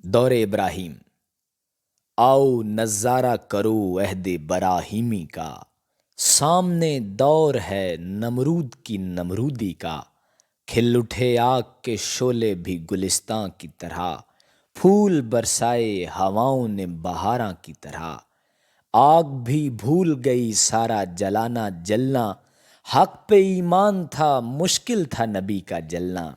دور ابراہیم، آؤ نظارہ کرو عہد براہیمی کا، سامنے دور ہے نمرود کی نمرودی کا، کھل اٹھے آگ کے شعلے بھی گلستاں کی طرح، پھول برسائے ہواؤں نے بہاراں کی طرح، آگ بھی بھول گئی سارا جلانا جلنا، حق پہ ایمان تھا مشکل تھا نبی کا جلنا،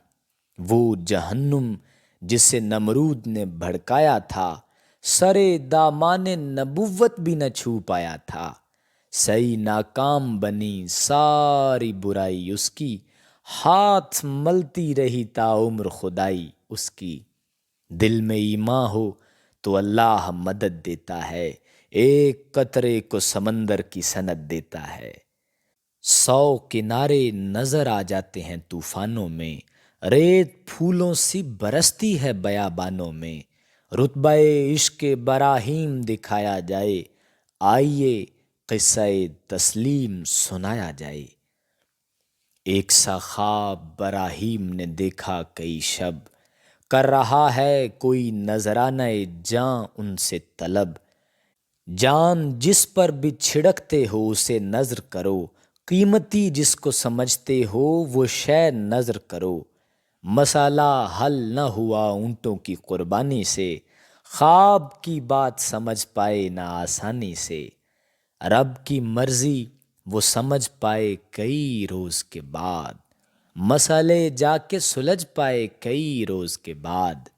وہ جہنم جسے نمرود نے بھڑکایا تھا، سرے دامان نبوت بھی نہ چھو پایا تھا، سعی ناکام بنی ساری برائی اس کی، ہاتھ ملتی رہی تا عمر خدائی اس کی، دل میں ایمان ہو تو اللہ مدد دیتا ہے، ایک قطرے کو سمندر کی سند دیتا ہے، 100 کنارے نظر آ جاتے ہیں طوفانوں میں، ریت پھولوں سی برستی ہے بیابانوں میں، رتبہ عشق براہیم دکھایا جائے، آئیے قصہ تسلیم سنایا جائے، ایک سا خواب براہیم نے دیکھا کئی شب، کر رہا ہے کوئی نذرانہ جاں ان سے طلب، جان جس پر بھی چھڑکتے ہو اسے نذر کرو، قیمتی جس کو سمجھتے ہو وہ شے نذر کرو، مسئلہ حل نہ ہوا اونٹوں کی قربانی سے، خواب کی بات سمجھ پائے نہ آسانی سے، رب کی مرضی وہ سمجھ پائے کئی روز کے بعد، مسئلے جا کے سلجھ پائے کئی روز کے بعد،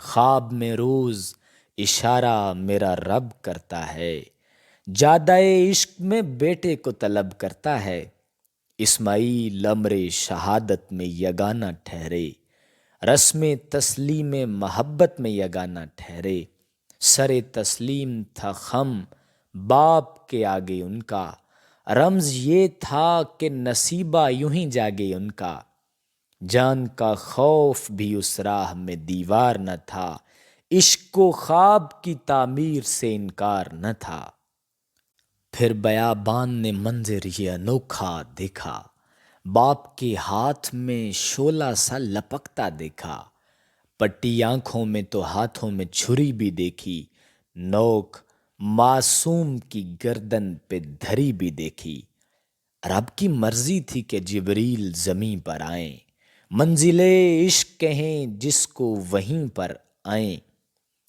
خواب میں روز اشارہ میرا رب کرتا ہے، جادہ عشق میں بیٹے کو طلب کرتا ہے، اسماعیل امر شہادت میں یگانہ ٹھہرے، رسم تسلیم محبت میں یگانہ ٹھہرے، سر تسلیم تھا خم باپ کے آگے ان کا، رمز یہ تھا کہ نصیبہ یوں ہی جاگے ان کا، جان کا خوف بھی اس راہ میں دیوار نہ تھا، عشق و خواب کی تعمیر سے انکار نہ تھا، پھر بیابان نے منظر یہ انوکھا دیکھا، باپ کے ہاتھ میں شعلہ سا لپکتا دیکھا، پٹی آنکھوں میں تو ہاتھوں میں چھری بھی دیکھی، نوک معصوم کی گردن پہ دھری بھی دیکھی، رب کی مرضی تھی کہ جبریل زمیں پر آئیں، منزل عشق کہیں جس کو وہیں پر آئیں،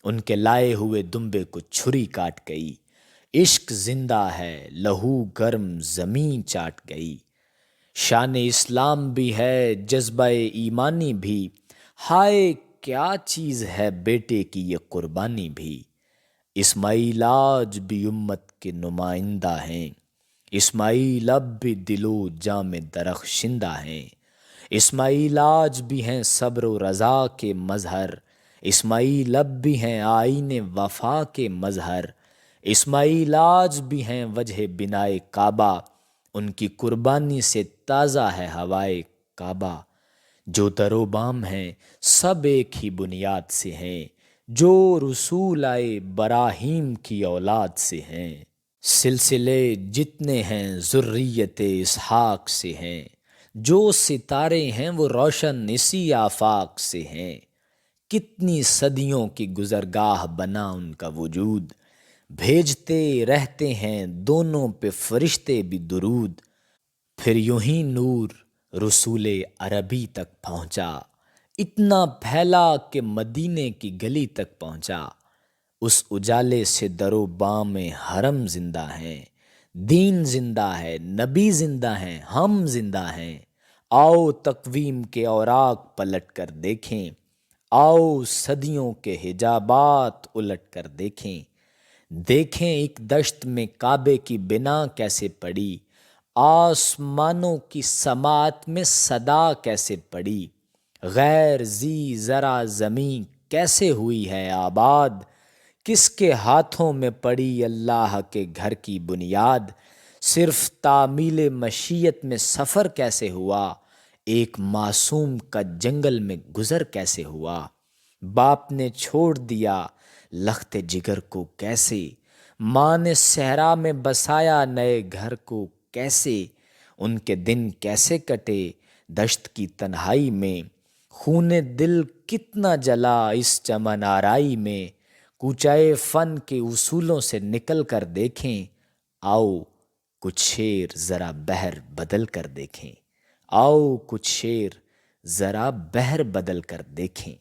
ان کے لائے ہوئے دمبے کو چھری کاٹ گئی، عشق زندہ ہے لہو گرم زمین چاٹ گئی، شان اسلام بھی ہے جذبہ ایمانی بھی، ہائے کیا چیز ہے بیٹے کی یہ قربانی بھی، اسماعیل آج بھی امت کے نمائندہ ہیں، اسماعیل اب بھی دل و جاں میں درخشندہ ہیں، اسماعیل آج بھی ہیں صبر و رضا کے مظہر، اسماعیل اب بھی ہیں آئین وفا کے مظہر، اسماعیل آج بھی ہیں وجہ بنائے کعبہ، ان کی قربانی سے تازہ ہے ہوائے کعبہ، جو در و بام ہیں سب ایک ہی بنیاد سے ہیں، جو رسول آئے براہیم کی اولاد سے ہیں، سلسلے جتنے ہیں ذریت اسحاق سے ہیں، جو ستارے ہیں وہ روشن اسی آفاق سے ہیں، کتنی صدیوں کی گزرگاہ بنا ان کا وجود، بھیجتے رہتے ہیں دونوں پہ فرشتے بھی درود، پھر یوں ہی نور رسول عربی تک پہنچا، اتنا پھیلا کہ مدینے کی گلی تک پہنچا، اس اجالے سے در و بام حرم زندہ ہیں، دین زندہ ہے نبی زندہ ہیں ہم زندہ ہیں، آؤ تقویم کے اوراق پلٹ کر دیکھیں، آؤ صدیوں کے حجابات الٹ کر دیکھیں، دیکھیں ایک دشت میں کعبے کی بنا کیسے پڑی، آسمانوں کی سماعت میں صدا کیسے پڑی، غیر زی ذرا زمیں کیسے ہوئی ہے آباد، کس کے ہاتھوں میں پڑی اللہ کے گھر کی بنیاد، صرف تعمیل مشیت میں سفر کیسے ہوا، ایک معصوم کا جنگل میں گزر کیسے ہوا، باپ نے چھوڑ دیا لخت جگر کو کیسے، ماں نے صحرا میں بسایا نئے گھر کو کیسے، ان کے دن کیسے کٹے دشت کی تنہائی میں، خون دل کتنا جلا اس چمن آرائی میں، کوچائے فن کے اصولوں سے نکل کر دیکھیں، آؤ کچھ شعر ذرا بہر بدل کر دیکھیں، آؤ کچھ شعر ذرا بہر بدل کر دیکھیں۔